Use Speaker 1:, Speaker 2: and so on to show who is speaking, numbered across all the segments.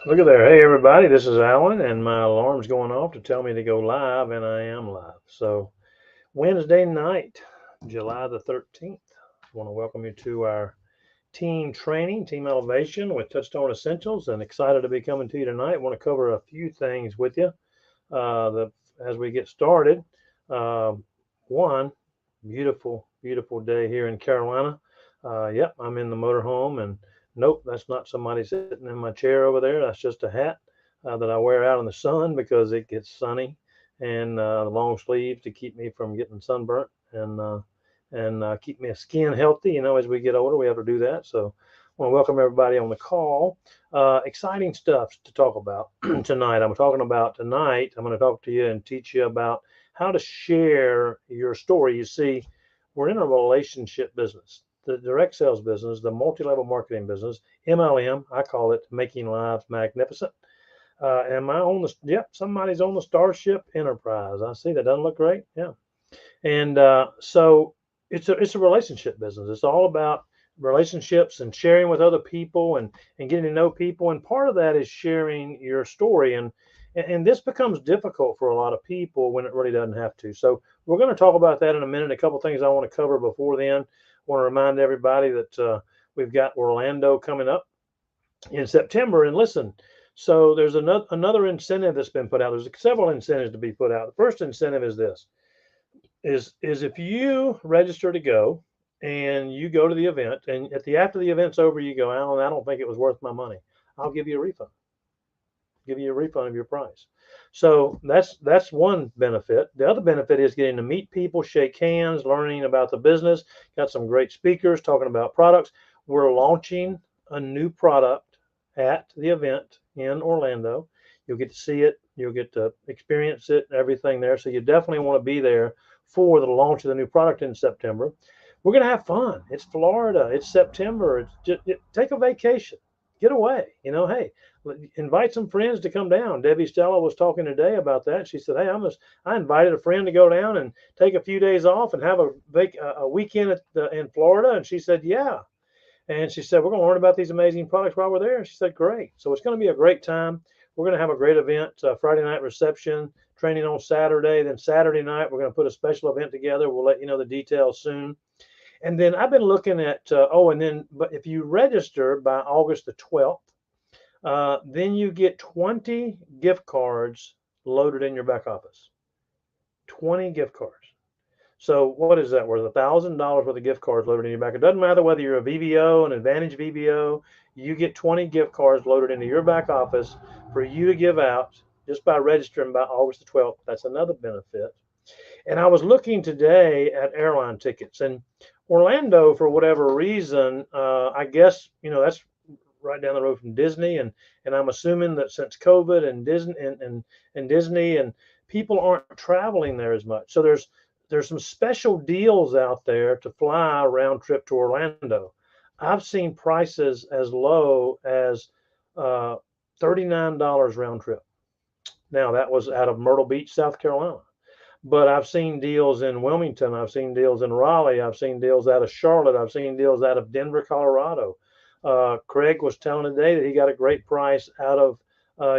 Speaker 1: Look at there. Hey, everybody. This is Alan, and my alarm's going off to tell me to go live, and I am live. So, Wednesday night, July the 13th. I want to welcome you to our team training, team elevation with Touchstone Essentials, and excited to be coming to you tonight. I want to cover a few things with you as we get started. Uh, One, beautiful, beautiful day here in Carolina. Yep, I'm in the motorhome, and nope, that's not somebody sitting in my chair over there. That's just a hat that I wear out in the sun because it gets sunny, and the long sleeves to keep me from getting sunburnt and keep my skin healthy. As we get older, we have to do that. So, I want to welcome everybody on the call. Exciting stuff to talk about tonight. I'm talking about tonight. I'm going to talk to you and teach you about how to share your story. You see, we're in a relationship business, the direct sales business, the multi-level marketing business, MLM. I call it making lives magnificent. Am I on the? Yep, somebody's on the Starship Enterprise. I see that. Doesn't look great. Yeah, and so it's a relationship business. It's all about relationships and sharing with other people and getting to know people. And part of that is sharing your story. And this becomes difficult for a lot of people when it really doesn't have to. So we're going to talk about that in a minute. A couple of things I want to cover before then. I want to remind everybody that we've got Orlando coming up in September. And listen, so there's another incentive that's been put out. There's several incentives to be put out. The first incentive is this is if you register to go and you go to the event and after the event's over you go, Alan, I don't think it was worth my money. I'll give you a refund. Give you a refund of your price. So that's one benefit. The other benefit is getting to meet people, shake hands, learning about the business. Got some great speakers talking about products. We're launching a new product at the event in Orlando. You'll get to see it. You'll get to experience it, everything there. So you definitely want to be there for the launch of the new product in September. We're going to have fun. It's Florida. It's September. Take a vacation. Get away. Hey, invite some friends to come down. Debbie Stella was talking today about that. She said, "Hey, I invited a friend to go down and take a few days off and have a weekend in Florida." And she said, "Yeah." And she said, "We're going to learn about these amazing products while we're there." And she said, "Great." So it's going to be a great time. We're going to have a great event, Friday night reception, training on Saturday. Then Saturday night, we're going to put a special event together. We'll let you know the details soon. And then I've been looking at, but if you register by August the 12th, then you get 20 gift cards loaded in your back office. 20 gift cards. So what is that worth? $1,000 worth of gift cards loaded in your back. It doesn't matter whether you're a VBO, an Advantage VBO. You get 20 gift cards loaded into your back office for you to give out just by registering by August the 12th. That's another benefit. And I was looking today at airline tickets, and Orlando, for whatever reason, I guess that's right down the road from Disney, and I'm assuming that since COVID and Disney and people aren't traveling there as much, so there's some special deals out there to fly a round trip to Orlando. I've seen prices as low as uh, $39 round trip. Now that was out of Myrtle Beach, South Carolina. But I've seen deals in Wilmington. I've seen deals in Raleigh. I've seen deals out of Charlotte. I've seen deals out of Denver, Colorado. Craig was telling today that he got a great price out of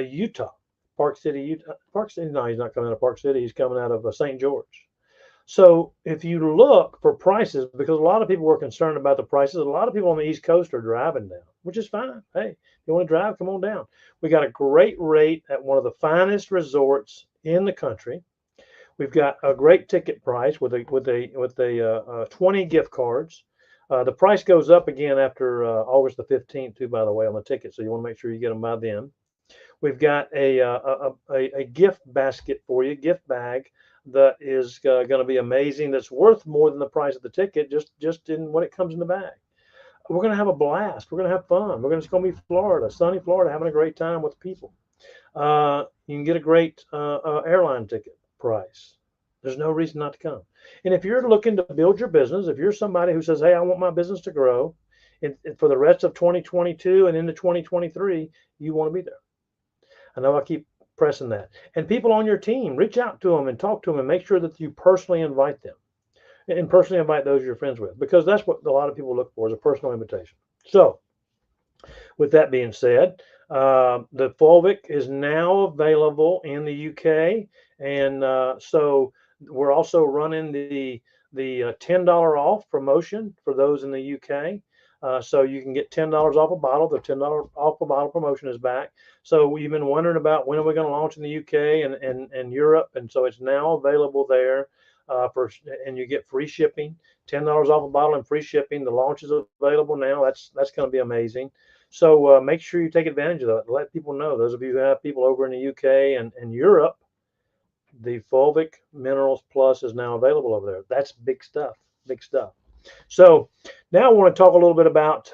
Speaker 1: Utah, Park City, Utah. Park City. No, he's not coming out of Park City. He's coming out of St. George. So if you look for prices, because a lot of people were concerned about the prices, a lot of people on the East Coast are driving down, which is fine. Hey, if you want to drive, come on down. We got a great rate at one of the finest resorts in the country. We've got a great ticket price with 20 gift cards. The price goes up again after August the 15th, too, by the way, on the ticket. So you want to make sure you get them by then. We've got a gift basket for you, gift bag that is going to be amazing. That's worth more than the price of the ticket, just in what it comes in the bag. We're going to have a blast. We're going to have fun. It's going to be Florida, sunny Florida, having a great time with people. You can get a great airline ticket price. There's no reason not to come. And if you're looking to build your business, if you're somebody who says, "Hey, I want my business to grow for the rest of 2022 and into 2023," you want to be there. I know I keep pressing that. And people on your team, reach out to them and talk to them and make sure that you personally invite them and personally invite those you're friends with, because that's what a lot of people look for, is a personal invitation. So with that being said, the Fulvic is now available in the UK, and so we're also running the $10 off promotion for those in the UK. So you can get $10 off a bottle. The $10 off a bottle promotion is back. So we've been wondering about when are we going to launch in the UK and Europe, and so it's now available there and you get free shipping, $10 off a bottle and free shipping. The launch is available now. That's going to be amazing. So make sure you take advantage of that. Let people know. Those of you who have people over in the UK and Europe, the Fulvic Minerals Plus is now available over there. That's big stuff. Big stuff. So now I want to talk a little bit about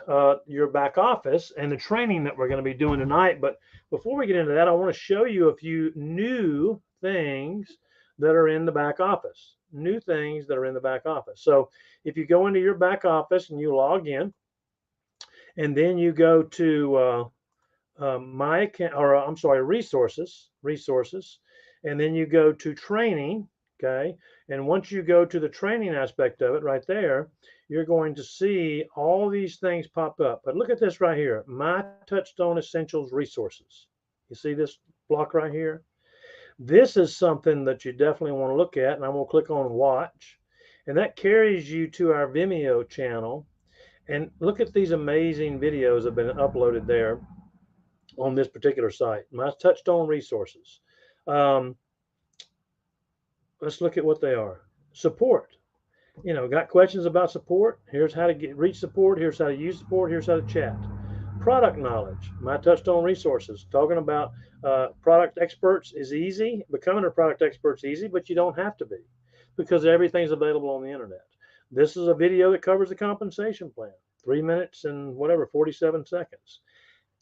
Speaker 1: your back office and the training that we're going to be doing tonight. But before we get into that, I want to show you a few new things that are in the back office. New things that are in the back office. So if you go into your back office and you log in, and then you go to my account, or I'm sorry, resources, and then you go to training. Okay. And once you go to the training aspect of it right there, you're going to see all these things pop up. But look at this right here, My Touchstone Essentials Resources. You see this block right here? This is something that you definitely want to look at. And I'm going to click on watch. And that carries you to our Vimeo channel. And look at these amazing videos that have been uploaded there on this particular site, My Touchstone Resources. Let's look at what they are. Support. You know, got questions about support? Here's how to reach support. Here's how to use support. Here's how to chat. Product knowledge. My Touchstone Resources. Talking about product experts is easy. Becoming a product expert is easy, but you don't have to be because everything's available on the internet. This is a video that covers the compensation plan. 3 minutes and whatever, 47 seconds.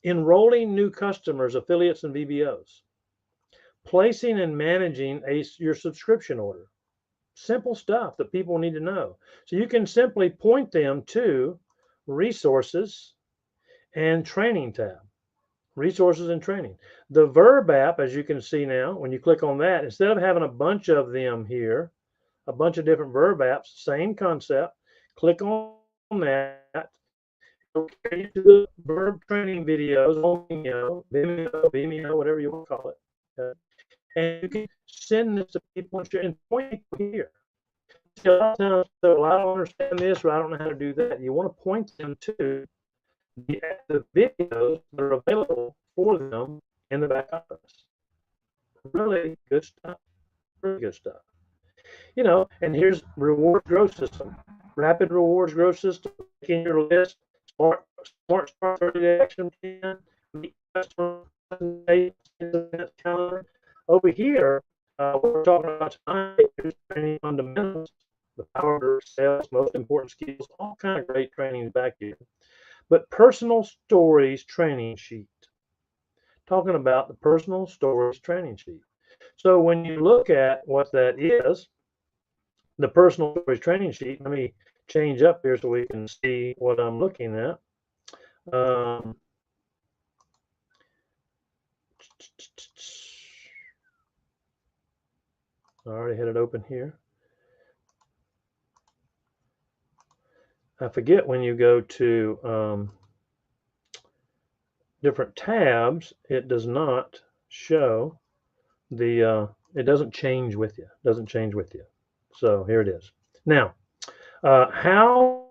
Speaker 1: Enrolling new customers, affiliates, and VBOs. Placing and managing your subscription order. Simple stuff that people need to know. So you can simply point them to resources and training tab. Resources and training. The Verb app, as you can see now, when you click on that, instead of having a bunch of them here, a bunch of different Verb apps, same concept, click on that. It'll carry you to the Verb training videos on Vimeo, whatever you want to call it. Okay. And you can send this to people and point people here. See, a lot of times, so I don't understand this or I don't know how to do that. You want to point them to the videos that are available for them in the back office. Really good stuff. Really good stuff. You know, and here's reward growth system, rapid rewards growth system. In your list, smart start 30-day action plan, meet customer calendar. Over here, we're talking about tonight, training fundamentals, the power of sales, most important skills, all kind of great training back here. But personal stories training sheet. Talking about the personal stories training sheet. So when you look at what that is, the personal stories training sheet, let me change up here so we can see what I'm looking at. I already had it open here. I forget when you go to different tabs, it does not show the, it doesn't change with you. It doesn't change with you. So here it is. Now, how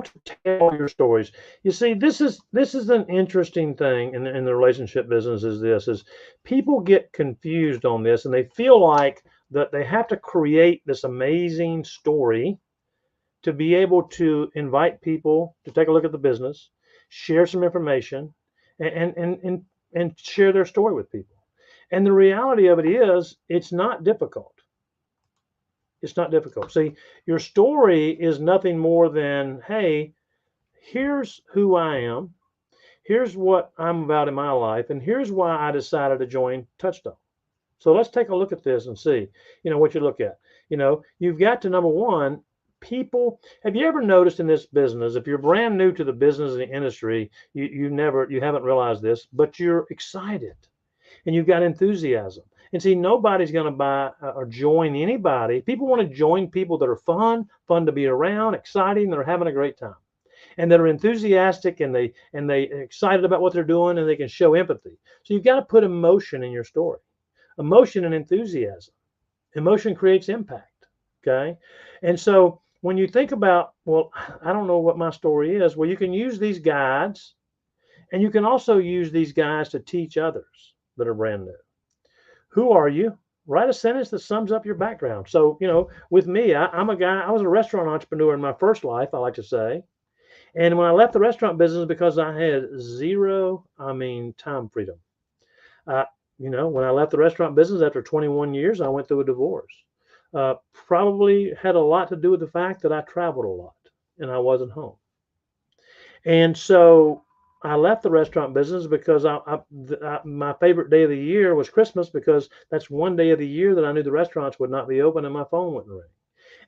Speaker 1: to tell your stories. You see, this is an interesting thing in the relationship business. Is people get confused on this and they feel like that they have to create this amazing story to be able to invite people to take a look at the business, share some information, and share their story with people. And the reality of it is, it's not difficult. It's not difficult. See, your story is nothing more than, hey, here's who I am, here's what I'm about in my life, and here's why I decided to join Touchstone. So let's take a look at this and see, you know, what you look at. You know, you've got to, number one, people. Have you ever noticed in this business, if you're brand new to the business and the industry, you haven't realized this, but you're excited and you've got enthusiasm. And see, nobody's going to buy or join anybody. People want to join people that are fun to be around, exciting, that are having a great time. and that are enthusiastic and they excited about what they're doing and they can show empathy. So you've got to put emotion in your story. Emotion and enthusiasm. Emotion creates impact. Okay. And so when you think about, well, I don't know what my story is, well, you can use these guides and you can also use these guides to teach others that are brand new. Who are you? Write a sentence that sums up your background. So, with me, I'm a guy, I was a restaurant entrepreneur in my first life, I like to say. And when I left the restaurant business because I had zero, time freedom. When I left the restaurant business after 21 years, I went through a divorce. Probably had a lot to do with the fact that I traveled a lot and I wasn't home. And so I left the restaurant business because my favorite day of the year was Christmas, because that's one day of the year that I knew the restaurants would not be open and my phone wouldn't ring.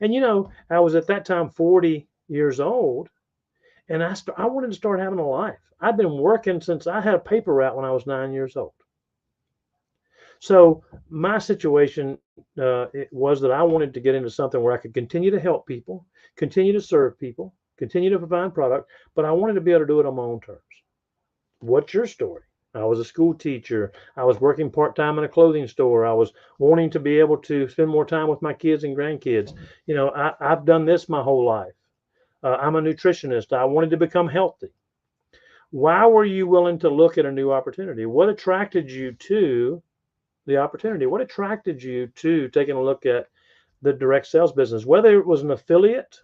Speaker 1: And I was at that time 40 years old, and I wanted to start having a life. I'd been working since I had a paper route when I was 9 years old. So my situation it was that I wanted to get into something where I could continue to help people, continue to serve people, continue to provide product, but I wanted to be able to do it on my own terms. What's your story? I was a school teacher. I was working part-time in a clothing store. I was wanting to be able to spend more time with my kids and grandkids. I've done this my whole life. I'm a nutritionist. I wanted to become healthy. Why were you willing to look at a new opportunity? What attracted you to the opportunity? What attracted you to taking a look at the direct sales business? Whether it was an affiliate,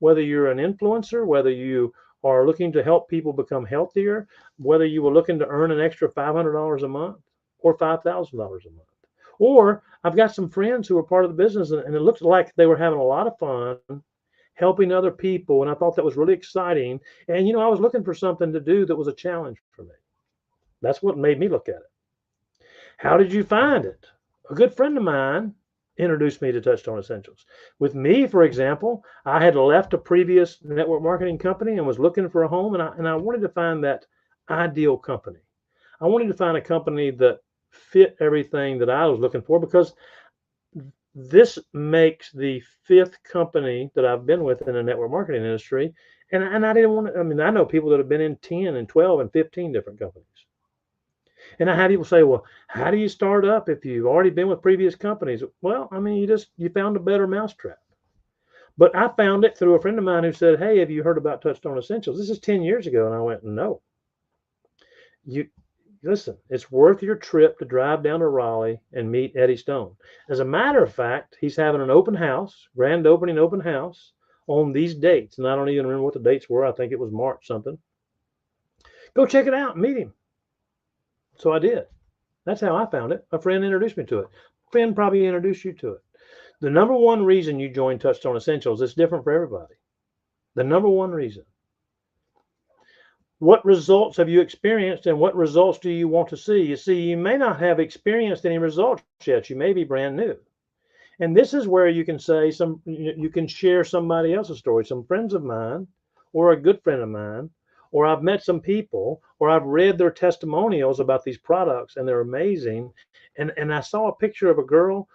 Speaker 1: whether you're an influencer, whether you are looking to help people become healthier, whether you were looking to earn an extra $500 a month or $5,000 a month. Or I've got some friends who are part of the business, and it looked like they were having a lot of fun helping other people. And I thought that was really exciting. And, I was looking for something to do that was a challenge for me. That's what made me look at it. How did you find it? A good friend of mine introduced me to Touchstone Essentials. With me, for example, I had left a previous network marketing company and was looking for a home, and I wanted to find that ideal company. I wanted to find a company that fit everything that I was looking for, because this makes the 5th company that I've been with in the network marketing industry. And I didn't want to, I know people that have been in 10 and 12 and 15 different companies. And I have people say, well, how do you start up if you've already been with previous companies? Well, you found a better mousetrap. But I found it through a friend of mine who said, hey, have you heard about Touchstone Essentials? This is 10 years ago. And I went, no. Listen, it's worth your trip to drive down to Raleigh and meet Eddie Stone. As a matter of fact, he's having an open house, grand opening open house on these dates. And I don't even remember what the dates were. I think it was March something. Go check it out and meet him. So I did. That's how I found it. A friend introduced me to it. A friend probably introduced you to it. The number one reason you join Touchstone Essentials is different for everybody. The number one reason. What results have you experienced, and what results do you want to see? You see, you may not have experienced any results yet. You may be brand new. And this is where you can say you can share somebody else's story, some friends of mine, or a good friend of mine, or I've met some people, or I've read their testimonials about these products, and they're amazing. And I saw a picture of a girl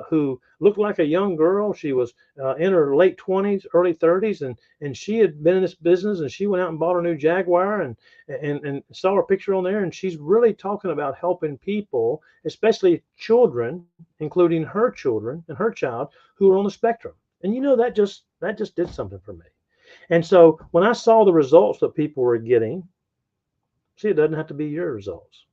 Speaker 1: who looked like a young girl. She was in her late 20s, early 30s, and she had been in this business, and she went out and bought a new Jaguar, and saw her picture on there, and she's really talking about helping people, especially children, including her children and her child, who are on the spectrum. And that just did something for me. And so when I saw the results that people were getting, see, it doesn't have to be your results.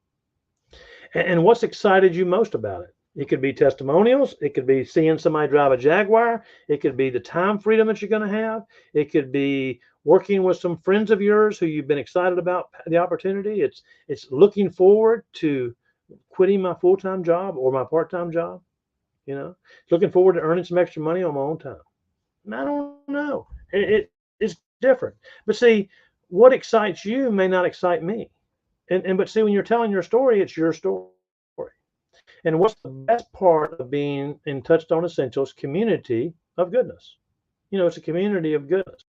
Speaker 1: And what's excited you most about it? It could be testimonials. It could be seeing somebody drive a Jaguar. It could be the time freedom that you're going to have. It could be working with some friends of yours who you've been excited about the opportunity. It's looking forward to quitting my full-time job or my part-time job. Looking forward to earning some extra money on my own time. And I don't know. It's different. But see, what excites you may not excite me. But see, when you're telling your story, it's your story. And what's the best part of being in Touchstone Essentials? Community of goodness. It's a community of goodness.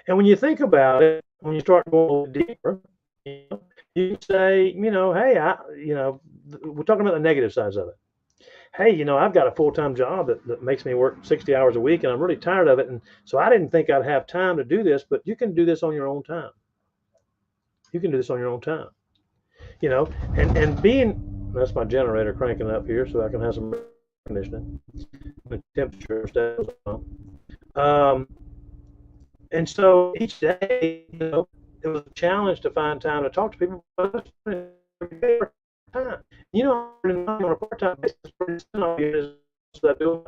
Speaker 1: And when you think about it, when you start going a little deeper, you say, hey, we're talking about the negative sides of it. hey, I've got a full-time job that makes me work 60 hours a week and I'm really tired of it. And so I didn't think I'd have time to do this, but you can do this on your own time. You can do this on your own time, you know, and being, that's my generator cranking up here so I can have some air conditioning. The temperature stays on. Um, and so each day, it was a challenge to find time to talk to people. But every day, time. On a part-time basis, pretty soon I'll get that bill.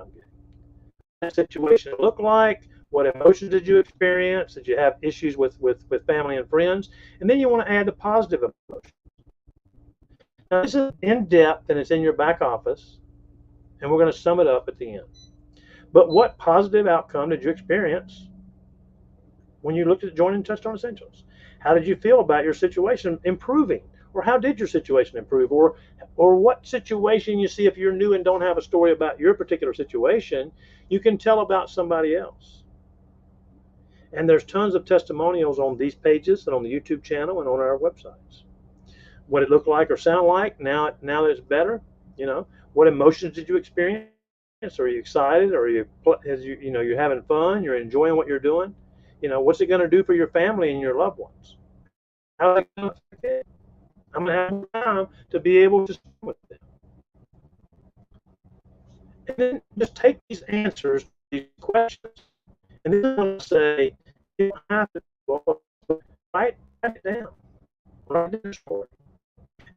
Speaker 1: That situation look like? What emotions did you experience? Did you have issues with family and friends? And then you want to add the positive emotions. Now, this is in depth and it's in your back office, and we're going to sum it up at the end. But what positive outcome did you experience when you looked at joining Touchstone Essentials? How did you feel about your situation improving? Or how did your situation improve? Or what situation you see, if you're new and don't have a story about your particular situation, you can tell about somebody else. And there's tons of testimonials on these pages and on the YouTube channel and on our websites. What it looked like or sound like now that it's better, what emotions did you experience? Are you excited? Or you're having fun? You're enjoying what you're doing? What's it going to do for your family and your loved ones? How's it going to affect it? I'm going to have more time to be able to spend with them. And then just take these answers, these questions, and then I'm going to say, you don't have to write it down. Write your story.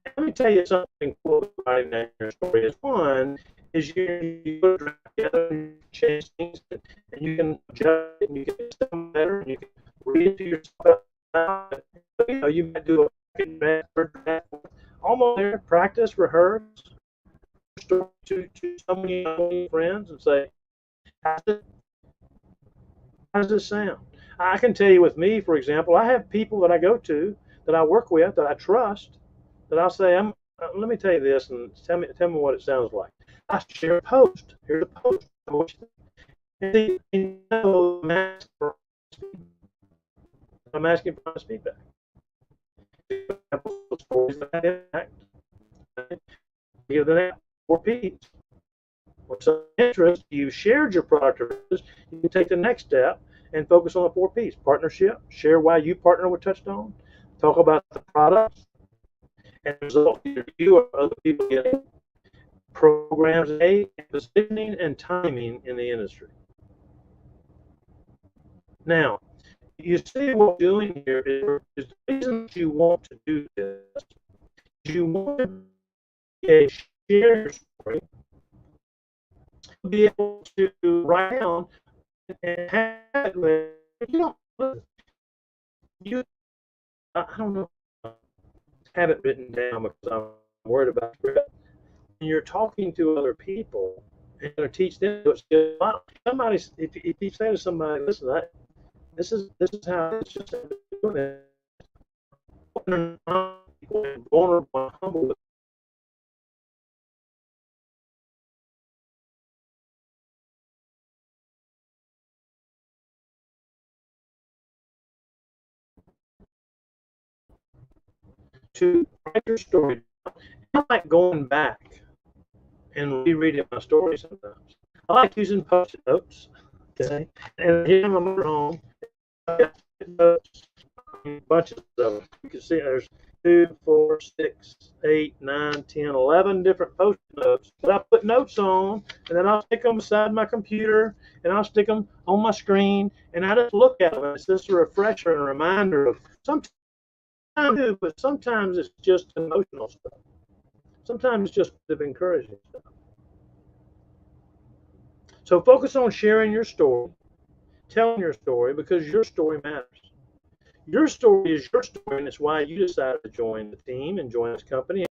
Speaker 1: And let me tell you something cool about writing down your story. Is one is you put it together and change things, and you can adjust it, and you can make them better, and you can read it to yourself. You might do a draft, almost there, practice, rehearse, story to some of your friends and say, how does this sound? I can tell you with me, for example, I have people that I go to, that I work with, that I trust, that I'll say, let me tell you this and tell me what it sounds like. I share a post. Here's a post. I'm asking for honest feedback. Stories that impact. Give them 4 P's. What's of interest? You shared your product or service. You can take the next step and focus on the 4 P's. Partnership. Share why you partner with Touchstone. Talk about the product and the result you or other people getting. Programs, positioning and timing in the industry. Now, you see what we're doing here is the reason you want to do this. You want to share your story, be able to write down and have it. I don't know, have it written down because I'm worried about it. When you're talking to other people and you're going to teach them, somebody, if you say to somebody, listen, this is how it's just doing it. Vulnerable and humble. To write your story. I like going back and rereading my story sometimes. I like using post-it notes. Okay, and here I'm at home. Bunches of them. You can see there's 2, 4, 6, 8, 9, 10, 11 different post-it notes that I put notes on, and then I'll stick them beside my computer, and I'll stick them on my screen, and I just look at them. It's just a refresher and a reminder of sometimes I do, but sometimes it's just emotional stuff. Sometimes it's just encouraging stuff. So focus on sharing your story, telling your story, because your story matters. Your story is your story, and it's why you decided to join the team and join this company.